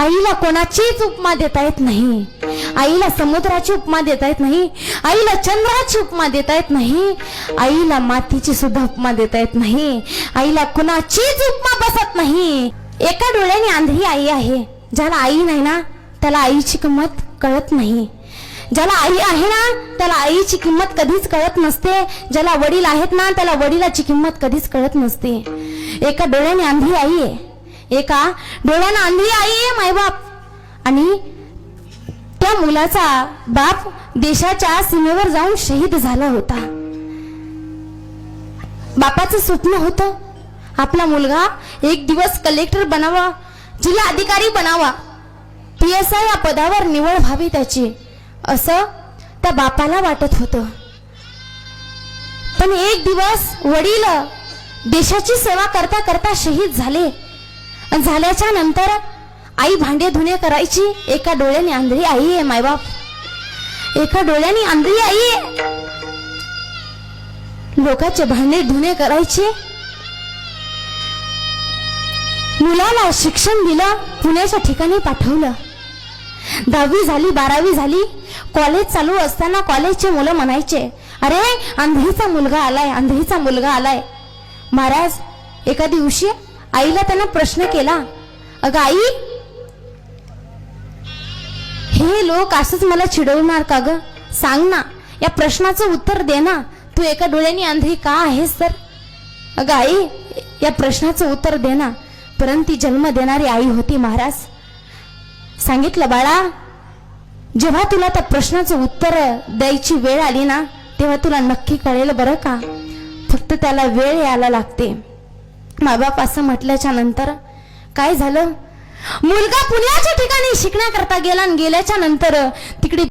आईला कोणाचीच उपमा देता येत नाही. आईला समुद्राची उपमा देता येत नाही. आईला चंद्राची उपमा देता येत नाही. आईला मातीची सुद्धा उपमा देता येत नाही. आईला कोणाचीच उपमा बसत नाही. एका डोळ्याने आंधळी आई आहे. ज्याला आई नाही ना त्याला आईची किंमत कळत नाही. ज्याला आई आहे ना त्याला आईची किंमत कधीच कळत नसते. ज्याला वडील आहेत ना त्याला वडिलाची किंमत कधीच कळत नसते. एका डोळ्याने आंधळी आई आहे. एका डोळ्याने आंधळी आई आहे मायबाप. आणि त्या मुलाचा बाप देशाच्या सीमेवर जाऊन शहीद झाला होता. बापाचं स्वप्न होतं आपला मुलगा एक दिवस कलेक्टर बनावा, जिल्हा अधिकारी बनावा, PSI या पदावर निवड व्हावी त्याची, असं त्या बापाला वाटत होतं. पण एक दिवस वडील देशाची सेवा करता करता शहीद झाले. झाल्याच्या नंतर आई भांडे धुणे करायची. एका डोळ्याने आंधळी आई आहे मायबाप. एका डोळ्याने आंधळी आई आहे. लोकांचे भांडे धुणे करायचे. मुलाला शिक्षण दिलं, पुण्याच्या ठिकाणी पाठवलं. 10वी झाली, 12वी झाली. कॉलेज चालू असताना कॉलेजचे मुलं म्हणायचे, अरे आंधळीचा मुलगा आलाय, आंधळीचा मुलगा आलाय. महाराज एका दिवशी आईला त्यांना प्रश्न केला, अगं आई, हे लोक असंच मला चिडवणार का ग? सांग ना, या प्रश्नाचं उत्तर दे ना. तू एका डोळ्याने आंधळी का आहेस तर? अगं आई, या प्रश्नाचं उत्तर दे ना. परंतु ती जन्म देणारी आई होती महाराज. सांगितलं, बाळा, जेव्हा तुला त्या प्रश्नाचं उत्तर द्यायची वेळ आली ना तेव्हा तुला नक्की कळेल बरं का. फक्त त्याला वेळ यायला लागते. मायबाप असं म्हटल्याच्या नंतर काय झालं, मुलगा पुण्याच्या ठिकाणी शिकण्याकरता गेला आणि गेल्याच्या नंतर तिकडे